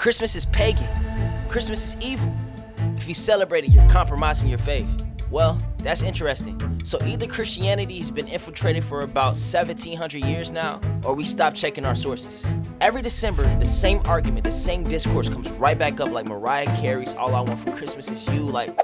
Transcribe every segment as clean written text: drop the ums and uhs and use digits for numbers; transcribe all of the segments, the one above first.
Christmas is pagan. Christmas is evil. If you celebrate it, you're compromising your faith. Well, that's interesting. So either Christianity has been infiltrated for about 1700 years now, or we stopped checking our sources. Every December, the same argument, the same discourse comes right back up like Mariah Carey's All I Want for Christmas Is You, like...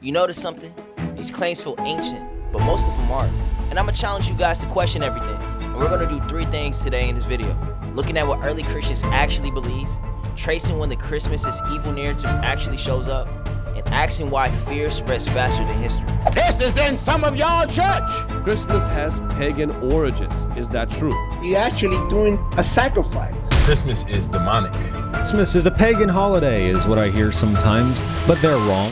You notice something? These claims feel ancient, but most of them aren't. And I'm gonna challenge you guys to question everything. And we're gonna do 3 things today in this video. Looking at what early Christians actually believe, tracing when the Christmas is evil narrative actually shows up, and asking why fear spreads faster than history. This is in some of y'all church. Christmas has pagan origins. Is that true? You're actually doing a sacrifice. Christmas is demonic. Christmas is a pagan holiday, is what I hear sometimes, but they're wrong.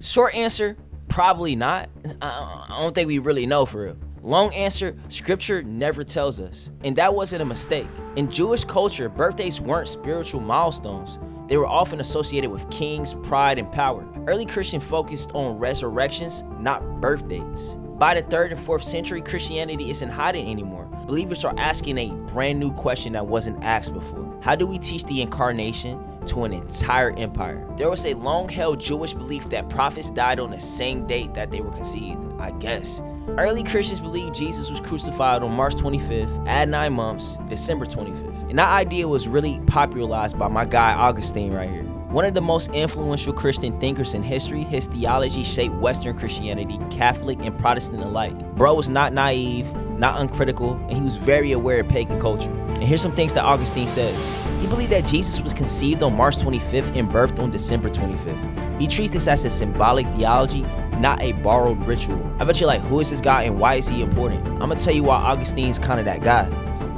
Short answer, probably not. I don't think we really know for real. Long answer, scripture never tells us. And that wasn't a mistake. In Jewish culture, birthdays weren't spiritual milestones. They were often associated with kings, pride, and power. Early Christian focused on resurrections, not birth dates. By the 3rd and 4th century, Christianity isn't hiding anymore. Believers are asking a brand new question that wasn't asked before. How do we teach the incarnation to an entire empire? There was a long-held Jewish belief that prophets died on the same date that they were conceived, I guess. Early Christians believed Jesus was crucified on March 25th, add 9 months, December 25th. And that idea was really popularized by my guy Augustine right here. One of the most influential Christian thinkers in history, his theology shaped Western Christianity, Catholic and Protestant alike. Bro was not naive, not uncritical, and he was very aware of pagan culture. And here's some things that Augustine says. He believed that Jesus was conceived on March 25th and birthed on December 25th. He treats this as a symbolic theology, not a borrowed ritual. I bet you're like, who is this guy and why is he important? I'm gonna tell you why Augustine's kind of that guy.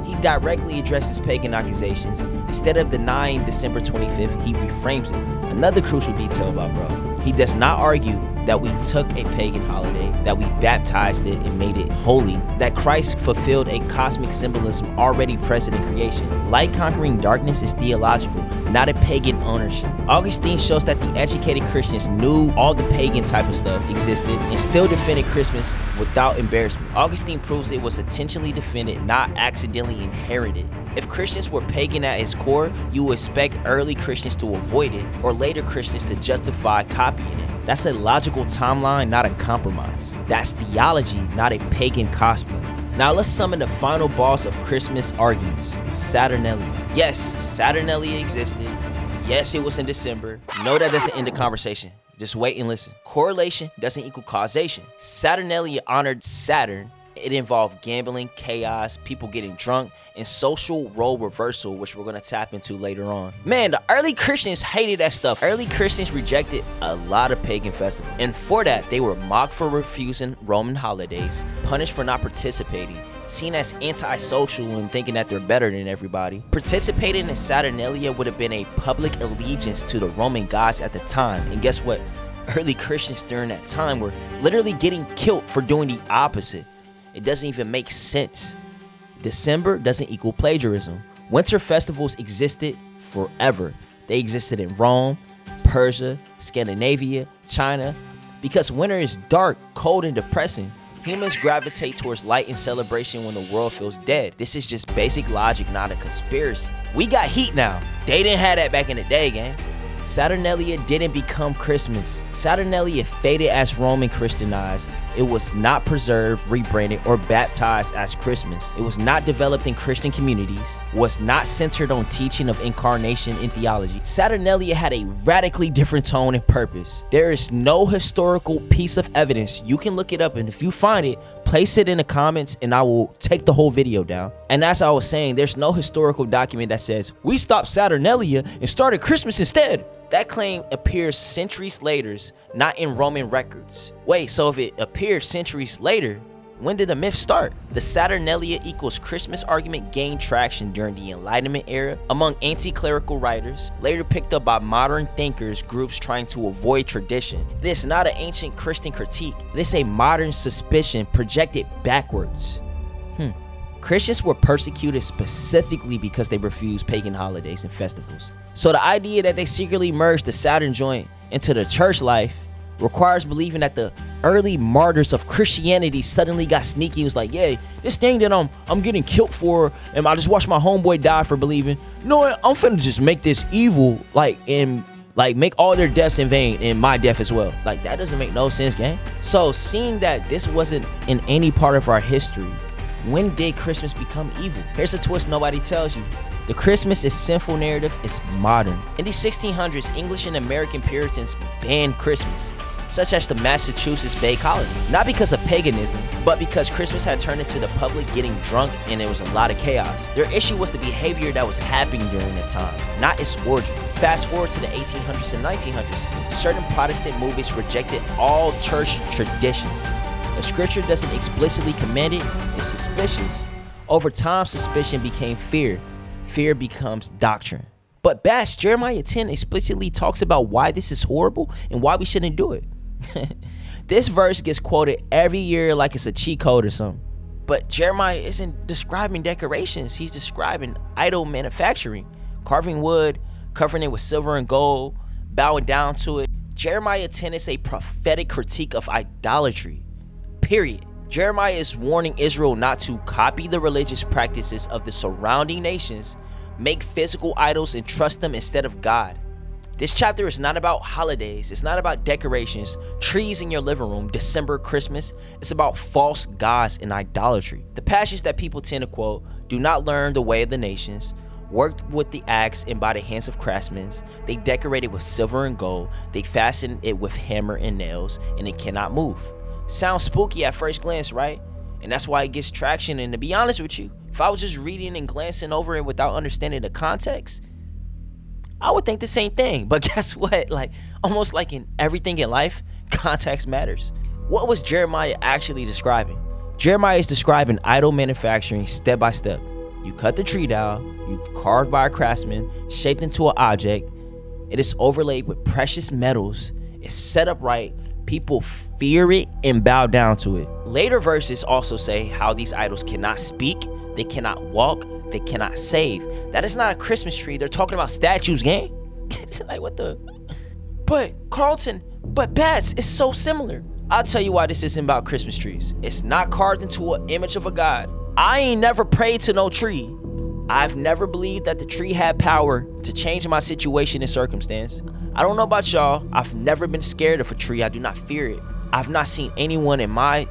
He directly addresses pagan accusations. Instead of denying December 25th, he reframes it. Another crucial detail about bro, he does not argue that we took a pagan holiday, that we baptized it and made it holy, that Christ fulfilled a cosmic symbolism already present in creation. Light conquering darkness is theological, not a pagan ownership. Augustine shows that the educated Christians knew all the pagan type of stuff existed and still defended Christmas without embarrassment. Augustine proves it was intentionally defended, not accidentally inherited. If Christians were pagan at its core, you would expect early Christians to avoid it, or later Christians to justify copying it. That's a logical timeline, not a compromise. That's theology, not a pagan cosplay. Now let's summon the final boss of Christmas arguments, Saturnalia. Yes, Saturnalia existed. Yes, it was in December. No, that doesn't end the conversation. Just wait and listen. Correlation doesn't equal causation. Saturnalia honored Saturn. It involved gambling, chaos, people getting drunk, and social role reversal, which we're gonna tap into later on. Man, the early Christians hated that stuff. Early Christians rejected a lot of pagan festivals. And for that, they were mocked for refusing Roman holidays, punished for not participating, seen as antisocial and thinking that they're better than everybody. Participating in Saturnalia would have been a public allegiance to the Roman gods at the time. And guess what? Early Christians during that time were literally getting killed for doing the opposite. It doesn't even make sense. December doesn't equal plagiarism. Winter festivals existed forever. They existed in Rome, Persia, Scandinavia, China. Because winter is dark, cold, and depressing, humans gravitate towards light and celebration when the world feels dead. This is just basic logic, not a conspiracy. We got heat now. They didn't have that back in the day, gang. Saturnalia didn't become Christmas. Saturnalia faded as Roman Christianized. It was not preserved, rebranded, or baptized as Christmas. It was not developed in Christian communities, was not centered on teaching of incarnation in theology. Saturnalia had a radically different tone and purpose. There is no historical piece of evidence. You can look it up, and if you find it, place it in the comments and I will take the whole video down. And as I was saying, there's no historical document that says, we stopped Saturnalia and started Christmas instead. That claim appears centuries later, not in Roman records. Wait, so if it appeared centuries later, when did the myth start? The Saturnalia equals Christmas argument gained traction during the Enlightenment era among anti-clerical writers, later picked up by modern thinkers, groups trying to avoid tradition. It is not an ancient Christian critique. It is a modern suspicion projected backwards. Christians were persecuted specifically because they refused pagan holidays and festivals. So the idea that they secretly merged the Saturn joint into the church life, requires believing that the early martyrs of Christianity suddenly got sneaky and was like, yeah, this thing that I'm getting killed for, and I just watched my homeboy die for believing, no, I'm finna just make this evil, make all their deaths in vain and my death as well. Like, that doesn't make no sense, gang. So seeing that this wasn't in any part of our history, when did Christmas become evil? Here's a twist nobody tells you. The Christmas is sinful narrative is modern. In the 1600s, English and American Puritans banned Christmas, such as the Massachusetts Bay Colony. Not because of paganism, but because Christmas had turned into the public getting drunk and there was a lot of chaos. Their issue was the behavior that was happening during that time, not its origin. Fast forward to the 1800s and 1900s, certain Protestant movements rejected all church traditions. If scripture doesn't explicitly command it, it's suspicious. Over time, suspicion became fear. Fear becomes doctrine. But Bash, Jeremiah 10 explicitly talks about why this is horrible and why we shouldn't do it. This verse gets quoted every year like it's a cheat code or something. But Jeremiah isn't describing decorations. He's describing idol manufacturing, carving wood, covering it with silver and gold, bowing down to it. Jeremiah 10 is a prophetic critique of idolatry, period. Jeremiah is warning Israel not to copy the religious practices of the surrounding nations, make physical idols and trust them instead of God. This chapter is not about holidays. It's not about decorations, trees in your living room, December, Christmas. It's about false gods and idolatry. The passage that people tend to quote, do not learn the way of the nations, worked with the axe and by the hands of craftsmen. They decorated with silver and gold. They fastened it with hammer and nails, and it cannot move. Sounds spooky at first glance, right? And that's why it gets traction. And to be honest with you, if I was just reading and glancing over it without understanding the context, I would think the same thing. But guess what? Almost like in everything in life, context matters. What was Jeremiah actually describing? Jeremiah is describing idol manufacturing step by step. You cut the tree down, you carve by a craftsman, shaped into an object. It is overlaid with precious metals. It's set up right. People fear it and bow down to it. Later verses also say how these idols cannot speak, they cannot walk, they cannot save. That is not a Christmas tree. They're talking about statues, gang. It's like, what the? But Carlton, but Bats, it's so similar. I'll tell you why this isn't about Christmas trees. It's not carved into an image of a god. I ain't never prayed to no tree. I've never believed that the tree had power to change my situation and circumstance. I don't know about y'all. I've never been scared of a tree. I do not fear it. I've not seen anyone in my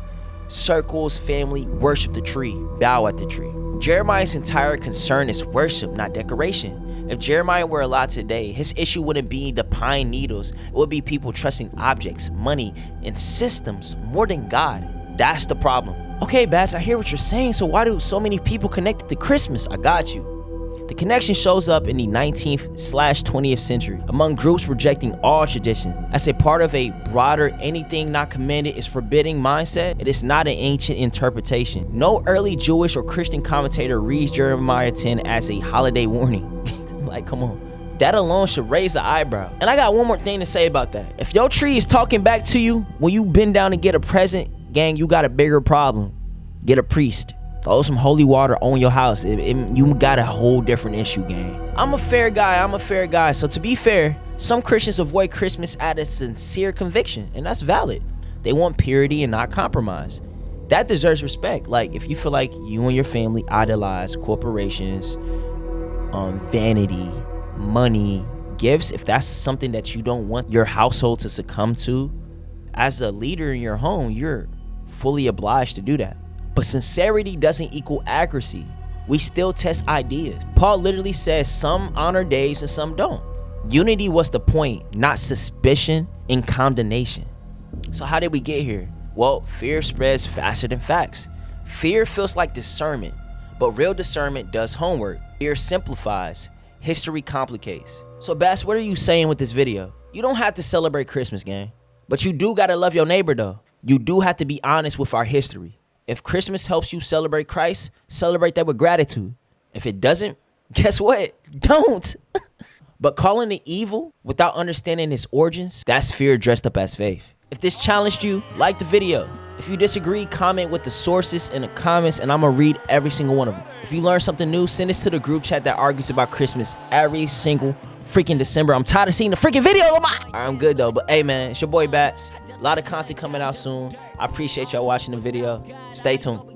circles, family, worship the tree, bow at the tree. Jeremiah's entire concern is worship, not decoration. If Jeremiah were alive today, his issue wouldn't be the pine needles. It would be people trusting objects, money, and systems more than God. That's the problem. Okay, Bass, I hear what you're saying. So why do so many people connect it to Christmas? I got you. The connection shows up in the 19th/20th century among groups rejecting all tradition. As a part of a broader anything not commanded is forbidding mindset, it is not an ancient interpretation. No early Jewish or Christian commentator reads Jeremiah 10 as a holiday warning. Like, come on. That alone should raise an eyebrow. And I got one more thing to say about that. If your tree is talking back to you when you bend down to get a present, gang, you got a bigger problem. Get a priest. Throw some holy water on your house. You got a whole different issue, gang. I'm a fair guy. So to be fair, some Christians avoid Christmas out of sincere conviction, and that's valid. They want purity and not compromise. That deserves respect. Like, if you feel like you and your family idolize corporations, vanity, money, gifts, if that's something that you don't want your household to succumb to, as a leader in your home, you're fully obliged to do that. But sincerity doesn't equal accuracy. We still test ideas. Paul literally says some honor days and some don't. Unity was the point, not suspicion and condemnation. So how did we get here? Well, fear spreads faster than facts. Fear feels like discernment, but real discernment does homework. Fear simplifies, history complicates. So Bass, what are you saying with this video? You don't have to celebrate Christmas, gang. But you do gotta love your neighbor though. You do have to be honest with our history. If Christmas helps you celebrate Christ, celebrate that with gratitude. If it doesn't, guess what? Don't. But calling it evil without understanding its origins, that's fear dressed up as faith. If this challenged you, like the video. If you disagree, comment with the sources in the comments and I'm gonna read every single one of them. If you learned something new, send this to the group chat that argues about Christmas every single freaking December. I'm tired of seeing the freaking video of my. Alright, I'm good though. But hey, man, it's your boy Bats. A lot of content coming out soon. I appreciate y'all watching the video. Stay tuned.